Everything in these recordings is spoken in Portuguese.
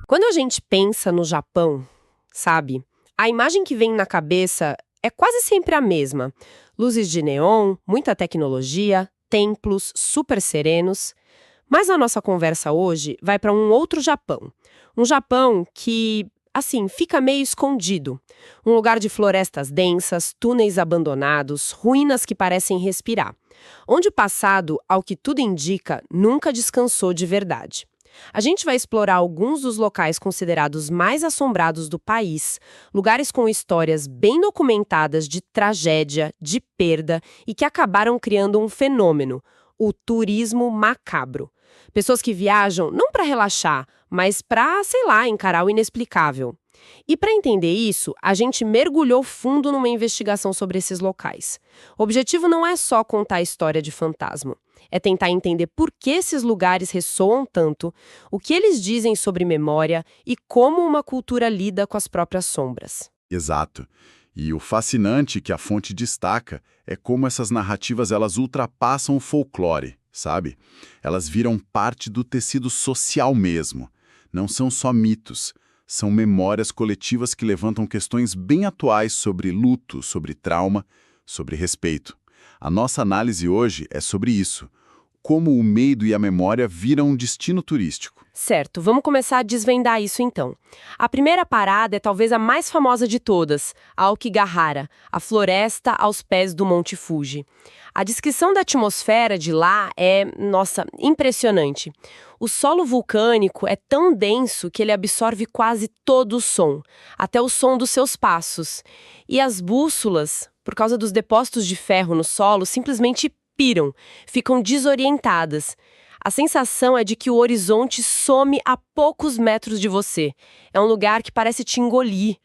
Quando a gente pensa no Japão, sabe, a imagem que vem na cabeça é quase sempre a mesma. Luzes de neon, muita tecnologia, templos super serenos. Mas a nossa conversa hoje vai para um outro Japão. Um Japão que, assim, fica meio escondido. Um lugar de florestas densas, túneis abandonados, ruínas que parecem respirar. Onde o passado, ao que tudo indica, nunca descansou de verdade. A gente vai explorar alguns dos locais considerados mais assombrados do país, lugares com histórias bem documentadas de tragédia, de perda e que acabaram criando um fenômeno, o turismo macabro. Pessoas que viajam não para relaxar, mas para, sei lá, encarar o inexplicável. E para entender isso, a gente mergulhou fundo numa investigação sobre esses locais. O objetivo não é só contar a história de fantasma. É tentar entender por que esses lugares ressoam tanto, o que eles dizem sobre memória e como uma cultura lida com as próprias sombras. Exato. E o fascinante que a fonte destaca é como essas narrativas elas ultrapassam o folclore, sabe? Elas viram parte do tecido social mesmo. Não são só mitos, são memórias coletivas que levantam questões bem atuais sobre luto, sobre trauma, sobre respeito. A nossa análise hoje é sobre isso. Como o medo e a memória viram um destino turístico. Certo, vamos começar a desvendar isso então. A primeira parada é talvez a mais famosa de todas, a Aokigahara, a floresta aos pés do Monte Fuji. A descrição da atmosfera de lá é, nossa, impressionante. O solo vulcânico é tão denso que ele absorve quase todo o som, até o som dos seus passos. E as bússolas, por causa dos depósitos de ferro no solo, simplesmente piram, ficam desorientadas. A sensação é de que o horizonte some a poucos metros de você. É um lugar que parece te engolir.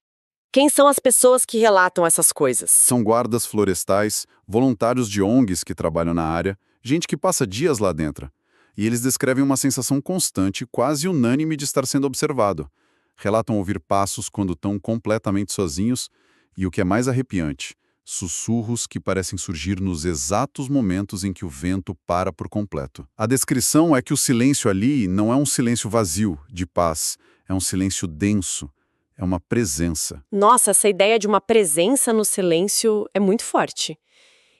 Quem são as pessoas que relatam essas coisas? São guardas florestais, voluntários de ONGs que trabalham na área, gente que passa dias lá dentro. E eles descrevem uma sensação constante, quase unânime de estar sendo observado. Relatam ouvir passos quando estão completamente sozinhos e, o que é mais arrepiante, sussurros que parecem surgir nos exatos momentos em que o vento para por completo. A descrição é que o silêncio ali não é um silêncio vazio, de paz, é um silêncio denso, é uma presença. Nossa, essa ideia de uma presença no silêncio é muito forte.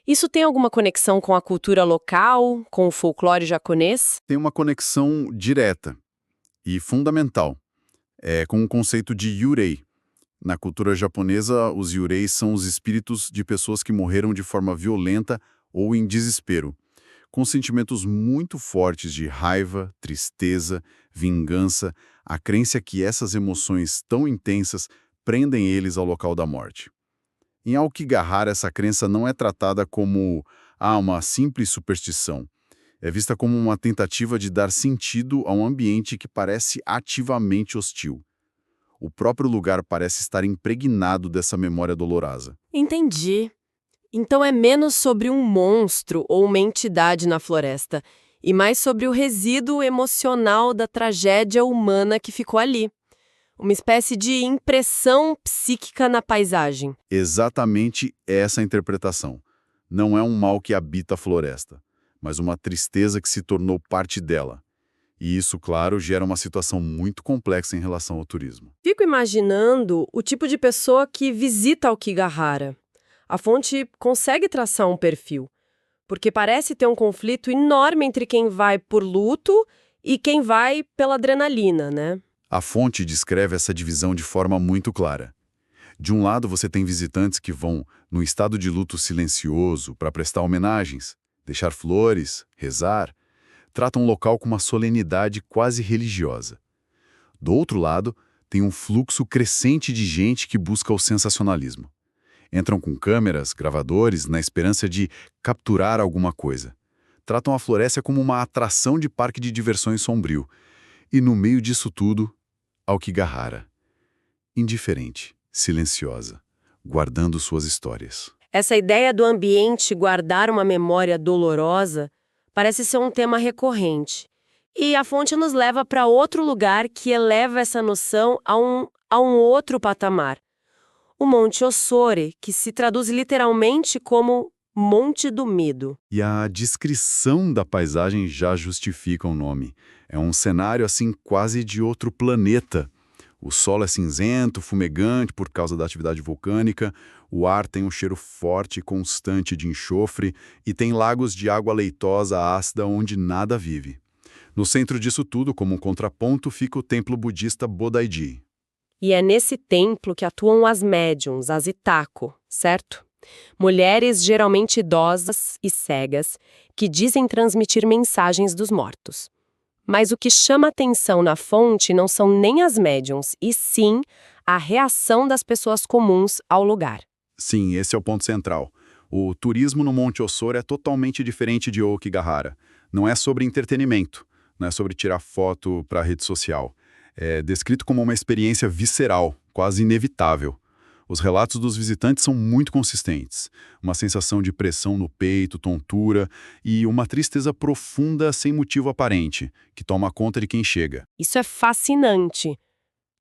Isso tem alguma conexão com a cultura local, com o folclore japonês? Tem uma conexão direta e fundamental, com o conceito de yurei. Na cultura japonesa, os yureis são os espíritos de pessoas que morreram de forma violenta ou em desespero, com sentimentos muito fortes de raiva, tristeza, vingança, a crença que essas emoções tão intensas prendem eles ao local da morte. Em Aokigahara, essa crença não é tratada como uma simples superstição. É vista como uma tentativa de dar sentido a um ambiente que parece ativamente hostil. O próprio lugar parece estar impregnado dessa memória dolorosa. Entendi. Então é menos sobre um monstro ou uma entidade na floresta, e mais sobre o resíduo emocional da tragédia humana que ficou ali. Uma espécie de impressão psíquica na paisagem. Exatamente essa interpretação. Não é um mal que habita a floresta, mas uma tristeza que se tornou parte dela. E isso, claro, gera uma situação muito complexa em relação ao turismo. Fico imaginando o tipo de pessoa que visita Aokigahara. A fonte consegue traçar um perfil, porque parece ter um conflito enorme entre quem vai por luto e quem vai pela adrenalina, né? A fonte descreve essa divisão de forma muito clara. De um lado, você tem visitantes que vão num estado de luto silencioso para prestar homenagens, deixar flores, rezar, tratam o local com uma solenidade quase religiosa. Do outro lado, tem um fluxo crescente de gente que busca o sensacionalismo. Entram com câmeras, gravadores, na esperança de capturar alguma coisa. Tratam a floresta como uma atração de parque de diversões sombrio. E no meio disso tudo, Aokigahara. Indiferente, silenciosa, guardando suas histórias. Essa ideia do ambiente guardar uma memória dolorosa parece ser um tema recorrente. E a fonte nos leva para outro lugar que eleva essa noção a um outro patamar. O Monte Ossore, que se traduz literalmente como Monte do Medo. E a descrição da paisagem já justifica o nome. É um cenário assim quase de outro planeta. O solo é cinzento, fumegante por causa da atividade vulcânica, o ar tem um cheiro forte e constante de enxofre e tem lagos de água leitosa ácida onde nada vive. No centro disso tudo, como um contraponto, fica o templo budista Bodaiji. E é nesse templo que atuam as médiums, as Itako, certo? Mulheres geralmente idosas e cegas que dizem transmitir mensagens dos mortos. Mas o que chama atenção na fonte não são nem as médiums, e sim a reação das pessoas comuns ao lugar. Sim, esse é o ponto central. O turismo no Monte Ossoro é totalmente diferente de Aokigahara. Não é sobre entretenimento, não é sobre tirar foto para a rede social. É descrito como uma experiência visceral, quase inevitável. Os relatos dos visitantes são muito consistentes. Uma sensação de pressão no peito, tontura e uma tristeza profunda sem motivo aparente, que toma conta de quem chega. Isso é fascinante.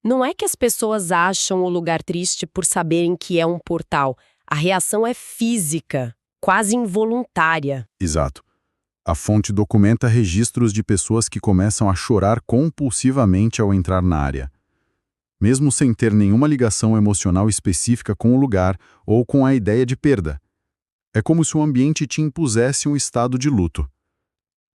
Não é que as pessoas acham o lugar triste por saberem que é um portal. A reação é física, quase involuntária. Exato. A fonte documenta registros de pessoas que começam a chorar compulsivamente ao entrar na área, mesmo sem ter nenhuma ligação emocional específica com o lugar ou com a ideia de perda. É como se o ambiente te impusesse um estado de luto.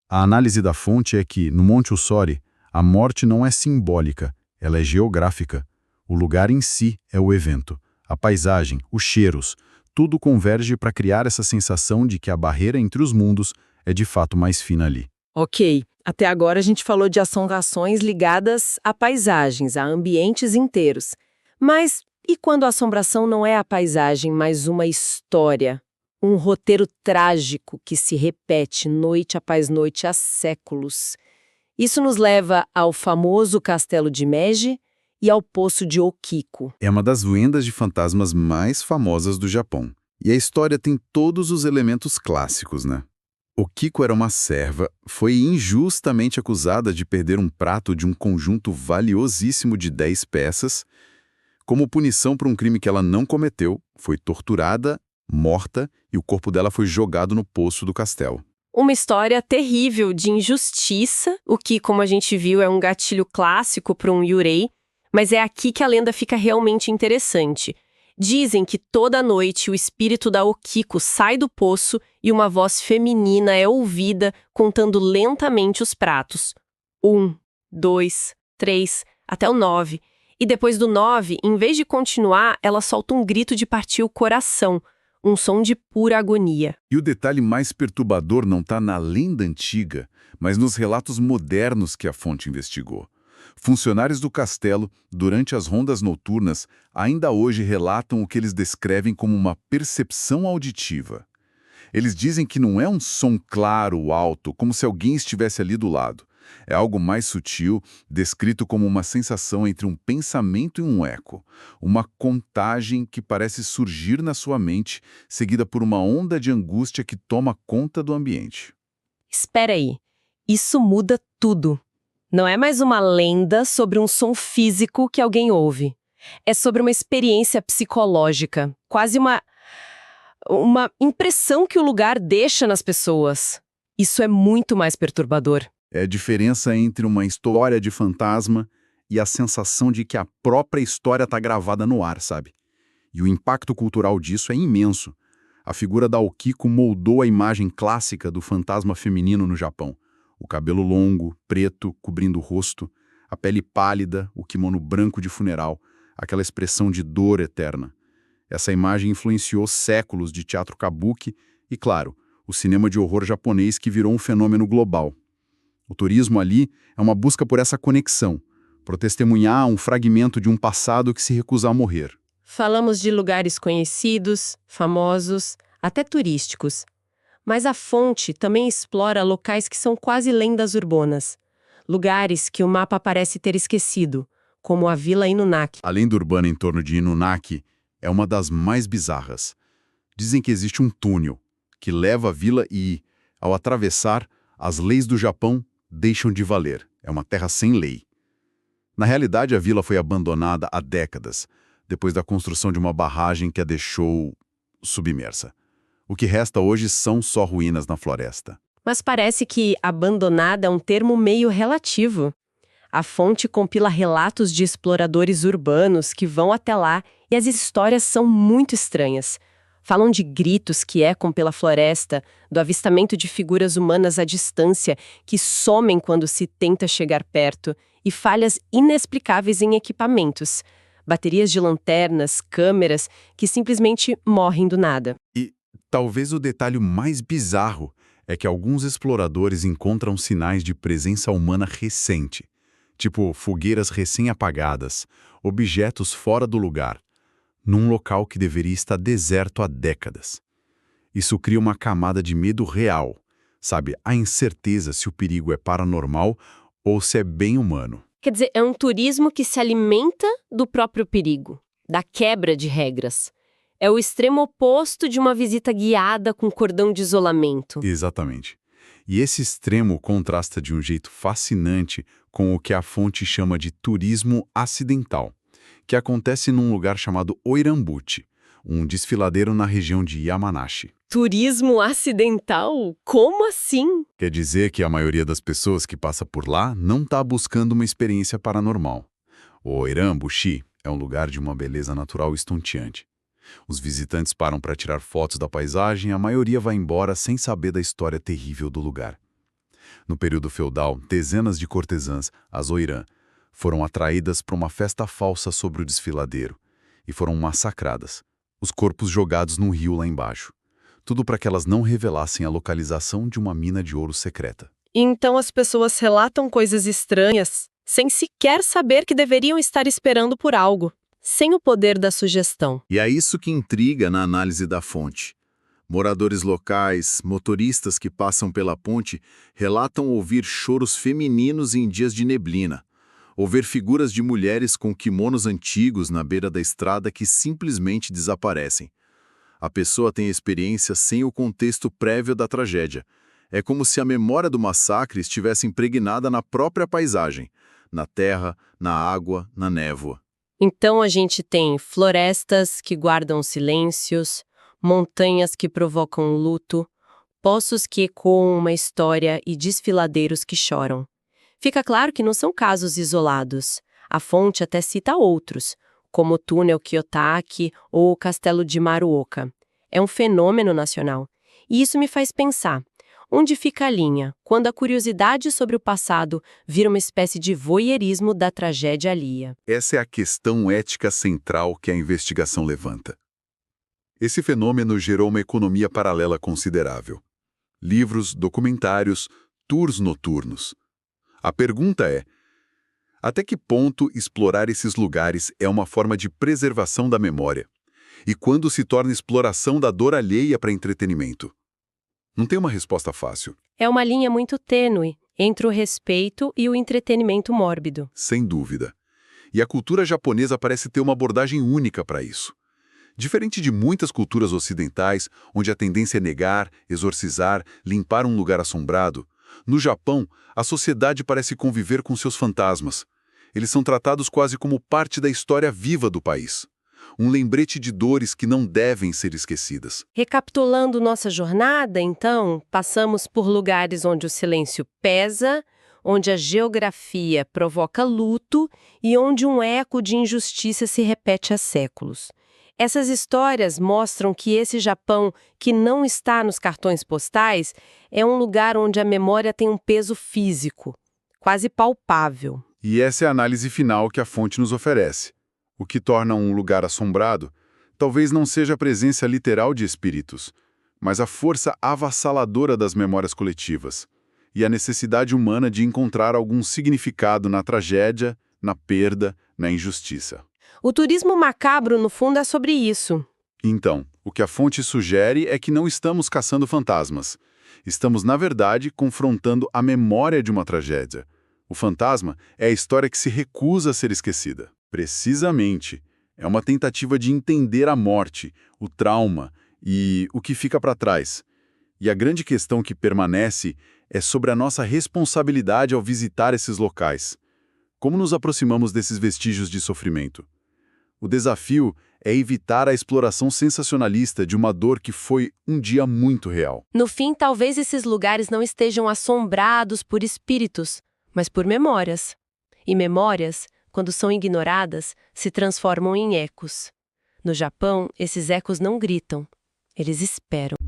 A análise da fonte é que, no Monte Ussori, a morte não é simbólica, ela é geográfica. O lugar em si é o evento. A paisagem, os cheiros, tudo converge para criar essa sensação de que a barreira entre os mundos é de fato mais fina ali. Ok, até agora a gente falou de assombrações ligadas a paisagens, a ambientes inteiros. Mas e quando a assombração não é a paisagem, mas uma história? Um roteiro trágico que se repete noite após noite há séculos. Isso nos leva ao famoso Castelo de Meiji e ao Poço de Okiko. É uma das lendas de fantasmas mais famosas do Japão. E a história tem todos os elementos clássicos, né? Okiko era uma serva, foi injustamente acusada de perder um prato de um conjunto valiosíssimo de 10 peças. Como punição por um crime que ela não cometeu, foi torturada, morta e o corpo dela foi jogado no poço do castelo. Uma história terrível de injustiça, o que, como a gente viu, é um gatilho clássico para um yurei, mas é aqui que a lenda fica realmente interessante. Dizem que toda noite o espírito da Okiko sai do poço e uma voz feminina é ouvida contando lentamente os pratos. 1, 2, 3, até o 9. E depois do 9, em vez de continuar, ela solta um grito de partir o coração, um som de pura agonia. E o detalhe mais perturbador não está na lenda antiga, mas nos relatos modernos que a fonte investigou. Funcionários do castelo, durante as rondas noturnas, ainda hoje relatam o que eles descrevem como uma percepção auditiva. Eles dizem que não é um som claro, alto, como se alguém estivesse ali do lado. É algo mais sutil, descrito como uma sensação entre um pensamento e um eco. Uma contagem que parece surgir na sua mente, seguida por uma onda de angústia que toma conta do ambiente. Espera aí, isso muda tudo. Não é mais uma lenda sobre um som físico que alguém ouve. É sobre uma experiência psicológica, quase uma impressão que o lugar deixa nas pessoas. Isso é muito mais perturbador. É a diferença entre uma história de fantasma e a sensação de que a própria história está gravada no ar, sabe? E o impacto cultural disso é imenso. A figura da Okiko moldou a imagem clássica do fantasma feminino no Japão. O cabelo longo, preto, cobrindo o rosto, a pele pálida, o kimono branco de funeral, aquela expressão de dor eterna. Essa imagem influenciou séculos de teatro kabuki e, claro, o cinema de horror japonês que virou um fenômeno global. O turismo ali é uma busca por essa conexão, por testemunhar um fragmento de um passado que se recusa a morrer. Falamos de lugares conhecidos, famosos, até turísticos. Mas a fonte também explora locais que são quase lendas urbanas. Lugares que o mapa parece ter esquecido, como a Vila Inunaki. A lenda urbana em torno de Inunaki é uma das mais bizarras. Dizem que existe um túnel que leva à vila e, ao atravessar, as leis do Japão deixam de valer. É uma terra sem lei. Na realidade, a vila foi abandonada há décadas, depois da construção de uma barragem que a deixou submersa. O que resta hoje são só ruínas na floresta. Mas parece que abandonada é um termo meio relativo. A fonte compila relatos de exploradores urbanos que vão até lá e as histórias são muito estranhas. Falam de gritos que ecam pela floresta, do avistamento de figuras humanas à distância que somem quando se tenta chegar perto e falhas inexplicáveis em equipamentos. Baterias de lanternas, câmeras que simplesmente morrem do nada. E talvez o detalhe mais bizarro é que alguns exploradores encontram sinais de presença humana recente, tipo fogueiras recém-apagadas, objetos fora do lugar, num local que deveria estar deserto há décadas. Isso cria uma camada de medo real, sabe? A incerteza se o perigo é paranormal ou se é bem humano. Quer dizer, é um turismo que se alimenta do próprio perigo, da quebra de regras. É o extremo oposto de uma visita guiada com cordão de isolamento. Exatamente. E esse extremo contrasta de um jeito fascinante com o que a fonte chama de turismo acidental, que acontece num lugar chamado Oirambuti, um desfiladeiro na região de Yamanashi. Turismo acidental? Como assim? Quer dizer que a maioria das pessoas que passa por lá não está buscando uma experiência paranormal. O Oirambuti é um lugar de uma beleza natural estonteante. Os visitantes param para tirar fotos da paisagem e a maioria vai embora sem saber da história terrível do lugar. No período feudal, dezenas de cortesãs, as oirã, foram atraídas para uma festa falsa sobre o desfiladeiro e foram massacradas, os corpos jogados num rio lá embaixo. Tudo para que elas não revelassem a localização de uma mina de ouro secreta. Então as pessoas relatam coisas estranhas, sem sequer saber que deveriam estar esperando por algo, sem o poder da sugestão. E é isso que intriga na análise da fonte. Moradores locais, motoristas que passam pela ponte, relatam ouvir choros femininos em dias de neblina, ou ver figuras de mulheres com kimonos antigos na beira da estrada que simplesmente desaparecem. A pessoa tem a experiência sem o contexto prévio da tragédia. É como se a memória do massacre estivesse impregnada na própria paisagem, na terra, na água, na névoa. Então a gente tem florestas que guardam silêncios, montanhas que provocam luto, poços que ecoam uma história e desfiladeiros que choram. Fica claro que não são casos isolados. A fonte até cita outros, como o túnel Kiyotaki ou o castelo de Maruoka. É um fenômeno nacional. E isso me faz pensar, onde fica a linha quando a curiosidade sobre o passado vira uma espécie de voyeurismo da tragédia alheia? Essa é a questão ética central que a investigação levanta. Esse fenômeno gerou uma economia paralela considerável. Livros, documentários, tours noturnos. A pergunta é: até que ponto explorar esses lugares é uma forma de preservação da memória? E quando se torna exploração da dor alheia para entretenimento? Não tem uma resposta fácil. É uma linha muito tênue entre o respeito e o entretenimento mórbido. Sem dúvida. E a cultura japonesa parece ter uma abordagem única para isso. Diferente de muitas culturas ocidentais, onde a tendência é negar, exorcizar, limpar um lugar assombrado, no Japão, a sociedade parece conviver com seus fantasmas. Eles são tratados quase como parte da história viva do país. Um lembrete de dores que não devem ser esquecidas. Recapitulando nossa jornada, então, passamos por lugares onde o silêncio pesa, onde a geografia provoca luto e onde um eco de injustiça se repete há séculos. Essas histórias mostram que esse Japão, que não está nos cartões postais, é um lugar onde a memória tem um peso físico, quase palpável. E essa é a análise final que a fonte nos oferece. O que torna um lugar assombrado talvez não seja a presença literal de espíritos, mas a força avassaladora das memórias coletivas e a necessidade humana de encontrar algum significado na tragédia, na perda, na injustiça. O turismo macabro, no fundo, é sobre isso. Então, o que a fonte sugere é que não estamos caçando fantasmas. Estamos, na verdade, confrontando a memória de uma tragédia. O fantasma é a história que se recusa a ser esquecida. Precisamente, é uma tentativa de entender a morte, o trauma e o que fica para trás. E a grande questão que permanece é sobre a nossa responsabilidade ao visitar esses locais. Como nos aproximamos desses vestígios de sofrimento? O desafio é evitar a exploração sensacionalista de uma dor que foi um dia muito real. No fim, talvez esses lugares não estejam assombrados por espíritos, mas por memórias. E memórias, quando são ignoradas, se transformam em ecos. No Japão, esses ecos não gritam, eles esperam.